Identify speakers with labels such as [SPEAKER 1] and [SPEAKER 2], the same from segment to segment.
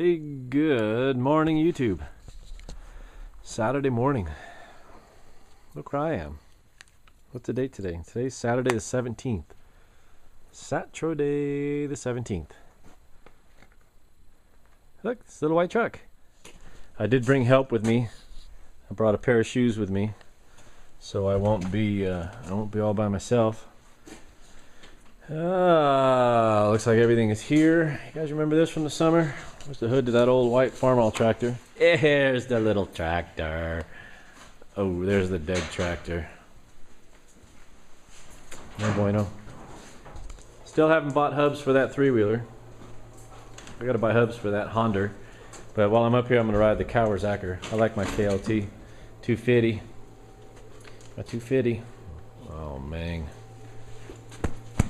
[SPEAKER 1] Hey, good morning, YouTube. Saturday morning. Look where I am. What's the date today? Today's Saturday the 17th. Saturday the 17th. Look, this little white truck. I did bring help with me. I brought a pair of shoes with me, so I won't be all by myself. Looks like everything is here. You guys remember this from the summer? Where's the hood to that old white farmall tractor? Here's the little tractor. Oh, there's the dead tractor. No bueno. Still haven't bought hubs for that three-wheeler. I gotta buy hubs for that Honda. But while I'm up here, I'm gonna ride the Kawasaki. I like my KLT 250. My 250. Oh man.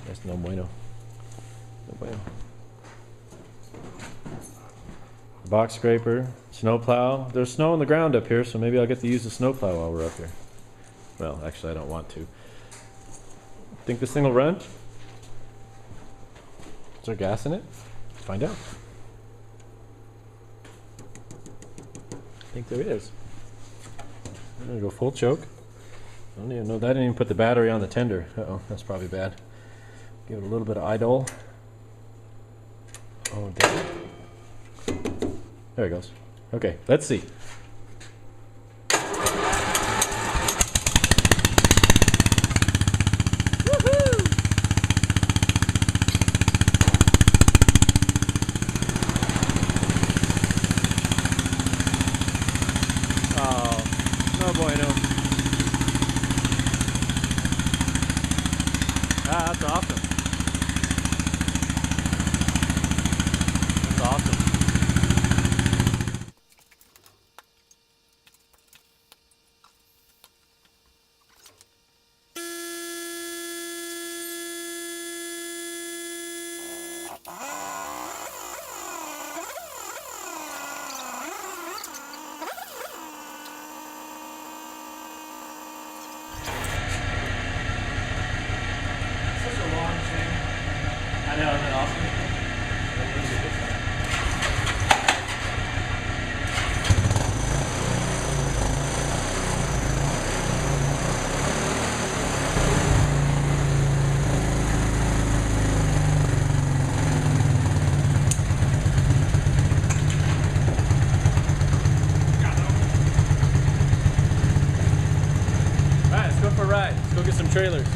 [SPEAKER 1] That's no bueno. No bueno. Box scraper, snow plow. There's snow on the ground up here, so maybe I'll get to use the snow plow while we're up here. Well, actually I don't want to. Think this thing will run? Is there gas in it? Let's find out. I think there is. I'm gonna go full choke. I don't even know. That didn't even put the battery on the tender. Uh-oh, that's probably bad. Give it a little bit of idle. Oh, damn. There it goes. Okay, let's see. Oh, no bueno. That's awesome. That's awesome.
[SPEAKER 2] Such a long chain. I know, isn't that awesome?
[SPEAKER 1] Alright, let's go for a ride. Let's go get some trailers.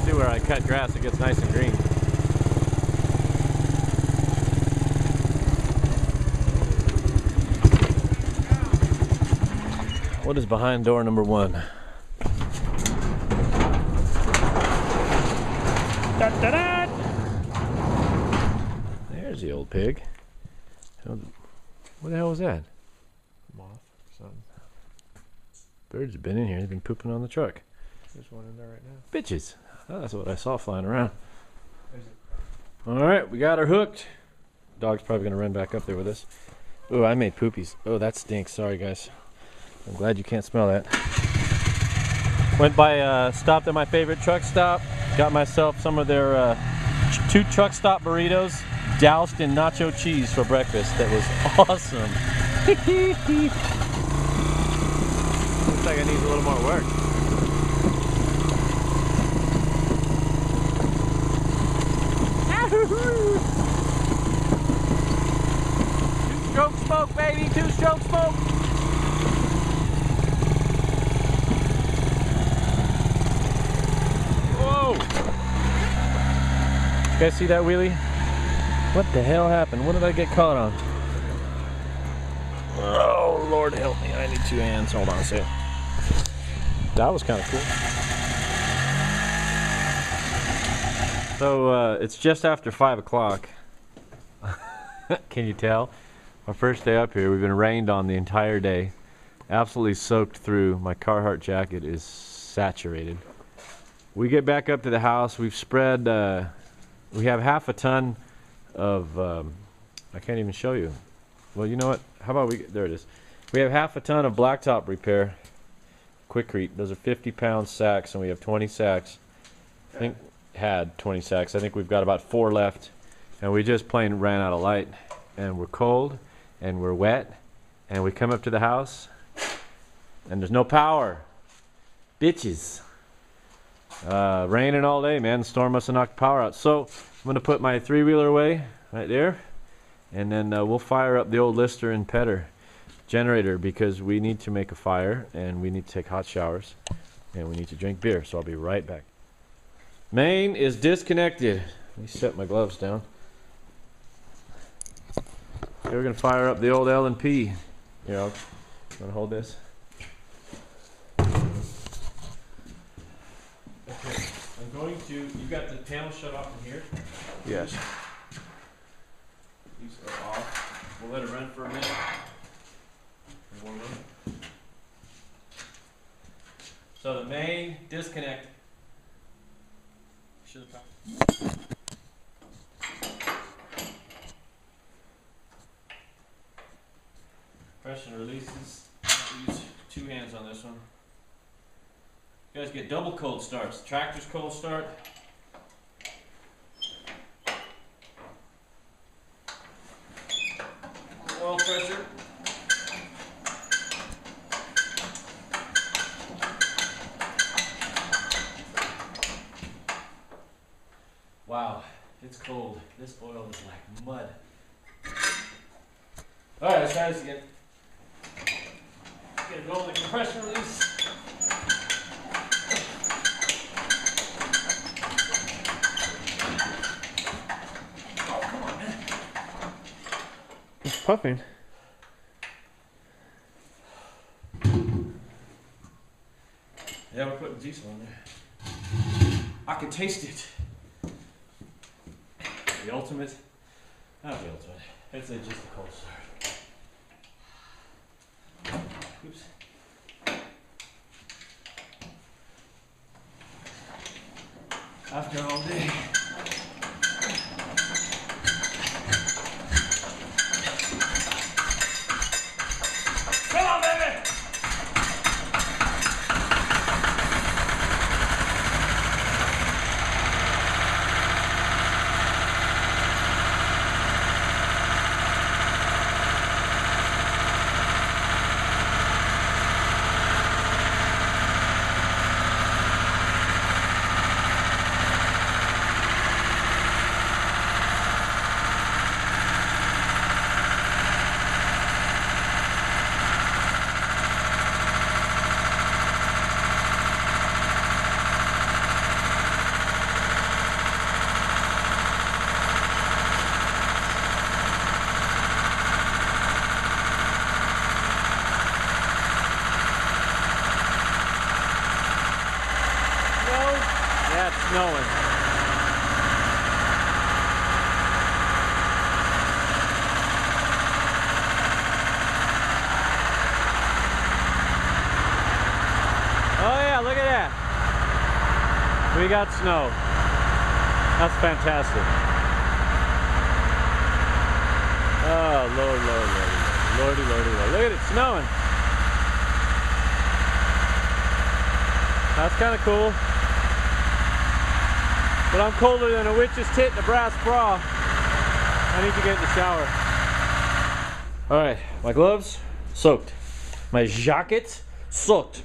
[SPEAKER 1] See where I cut grass, it gets nice and green. What is behind door number 1? Da, da, da. There's the old pig. What the hell was that?
[SPEAKER 2] Moth or something.
[SPEAKER 1] Birds have been in here. They've been pooping on the truck.
[SPEAKER 2] There's one in there right now.
[SPEAKER 1] Bitches. Oh, that's what I saw flying around.
[SPEAKER 2] There's it.
[SPEAKER 1] All right, we got her hooked. Dog's probably going to run back up there with us. Oh, I made poopies. Oh, that stinks. Sorry, guys. I'm glad you can't smell that. Went by, stopped at my favorite truck stop. Got myself some of their 2 truck stop burritos doused in nacho cheese for breakfast. That was awesome. Looks like I need a little more work. Two-stroke smoke, baby! Two-stroke smoke! Whoa! You guys see that wheelie? What the hell happened? What did I get caught on? Oh, Lord help me. I need 2 hands. Hold on a second. That was kind of cool. So, it's just after 5 o'clock. Can you tell? Our first day up here. We've been rained on the entire day. Absolutely soaked through. My Carhartt jacket is saturated. We get back up to the house. We've spread, we have half a ton of, I can't even show you. Well, you know what? How about there it is. We have half a ton of blacktop repair. Quikrete. Those are 50-pound sacks, and we have 20 sacks. I think had 20 sacks. I think we've got about 4 left, and we just plain ran out of light. And we're cold, and we're wet, and we come up to the house, and there's no power. Bitches. Raining all day, man. The storm must have knocked the power out. So I'm gonna put my 3-wheeler away right there, and then we'll fire up the old Lister and Petter generator because we need to make a fire and we need to take hot showers and we need to drink beer. So I'll be right back. Main is disconnected. Let me set my gloves down. Okay, we're gonna fire up the old L&P. Here, I'm gonna hold this. Okay, I'm going to, you got the panel shut off from here?
[SPEAKER 2] Yes.
[SPEAKER 1] These are off. We'll let it run for a minute. So the main disconnect. Press and releases. I'll use 2 hands on this one. You guys get double cold starts. Tractor's cold start. Oil pressure. Wow, it's cold. This oil is like mud. Alright, let's try this again. Get it going, the compression release. Oh, come on, man.
[SPEAKER 2] It's puffing.
[SPEAKER 1] Yeah, we're putting diesel in there. I can taste it. The ultimate, not the ultimate, it's just a cold start. Oops. After all day. Come on, baby! Yeah, it's snowing. Oh yeah, look at that. We got snow. That's fantastic. Oh, Lord, Lord, Lordy, Lordy, Lordy, Lordy. Look at it snowing. That's kind of cool. But I'm colder than a witch's tit in a brass bra. I need to get in the shower. Alright, my gloves soaked. My jacket soaked.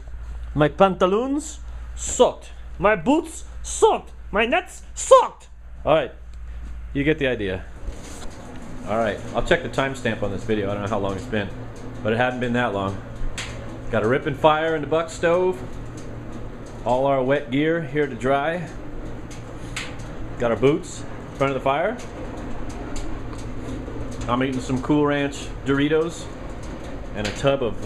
[SPEAKER 1] My pantaloons soaked. My boots soaked. My nuts soaked. Alright, you get the idea. Alright, I'll check the timestamp on this video. I don't know how long it's been, but it hadn't been that long. Got a ripping fire in the buck stove. All our wet gear here to dry. Got our boots in front of the fire. I'm eating some Cool Ranch Doritos and a tub of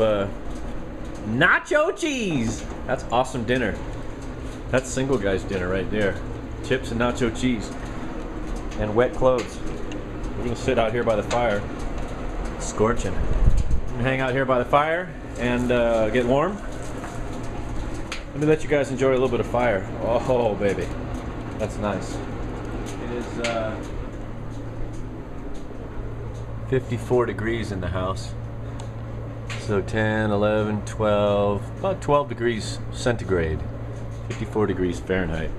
[SPEAKER 1] nacho cheese. That's awesome dinner. That's single guy's dinner right there. Chips and nacho cheese and wet clothes. We're gonna sit out here by the fire, scorching. We're gonna hang out here by the fire and get warm. Let me let you guys enjoy a little bit of fire. Oh, baby, that's nice. It is 54 degrees in the house. So 10, 11, 12, about 12 degrees centigrade, 54 degrees Fahrenheit.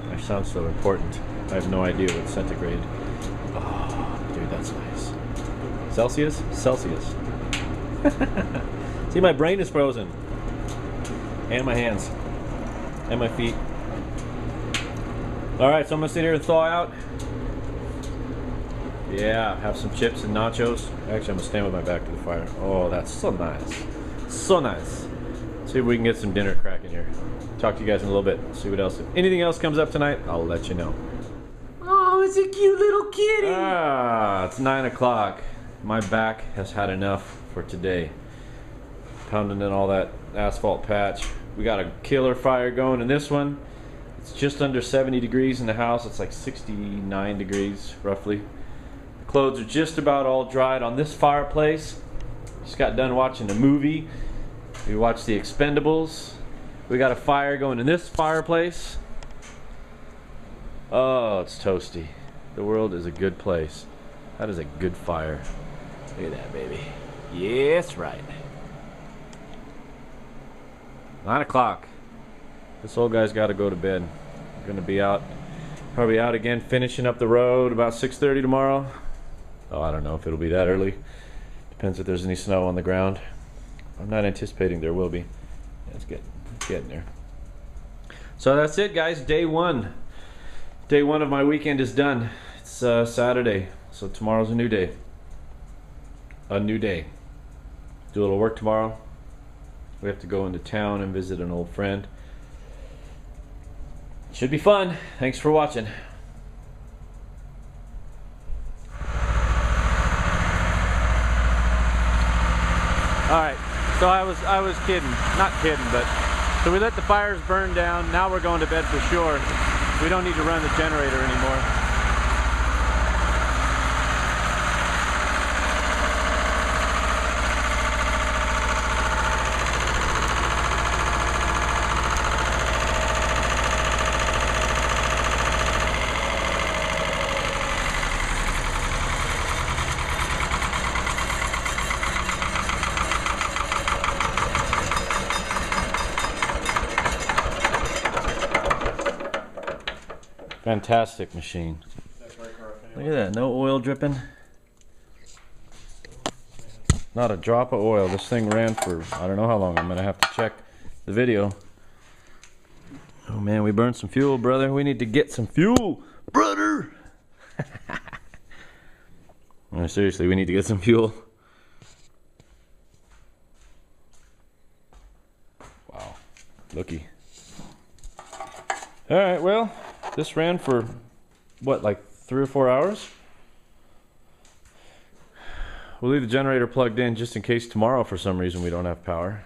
[SPEAKER 1] That sounds so important. I have no idea what centigrade. Oh, dude, that's nice. Celsius? Celsius. See, my brain is frozen. And my hands. And my feet. Alright, so I'm gonna sit here and thaw out. Yeah, have some chips and nachos. Actually, I'm gonna stand with my back to the fire. Oh, that's so nice. So nice. See if we can get some dinner cracking here. Talk to you guys in a little bit. See what else. If anything else comes up tonight, I'll let you know. Oh, it's a cute little kitty. Ah, it's 9 o'clock. My back has had enough for today. Pounding in all that asphalt patch. We got a killer fire going in this one. It's just under 70 degrees in the house. It's like 69 degrees roughly. The clothes are just about all dried on this fireplace. Just got done watching a movie. We watched The Expendables. We got a fire going in this fireplace. Oh, it's toasty. The world is a good place. That is a good fire. Look at that, baby. Yes, right. 9 o'clock. This old guy's got to go to bed. We're gonna be out, probably out again, finishing up the road about 6:30 tomorrow. Oh, I don't know if it'll be that early. Depends if there's any snow on the ground. I'm not anticipating there will be. Yeah, it's getting there. So that's it, guys. Day one. Day one of my weekend is done. It's Saturday, so tomorrow's a new day. A new day. Do a little work tomorrow. We have to go into town and visit an old friend. Should be fun. Thanks for watching. Alright, so I was kidding. Not kidding, but so we let the fires burn down. Now we're going to bed for sure. We don't need to run the generator anymore. Fantastic machine. Look at that, no oil dripping. Not a drop of oil. This thing ran for I don't know how long. I'm gonna have to check the video. Oh man, we burned some fuel, brother. We need to get some fuel, brother. No, seriously, we need to get some fuel. Wow, looky. All right, well. This ran for, what, like 3 or 4 hours? We'll leave the generator plugged in just in case tomorrow for some reason we don't have power.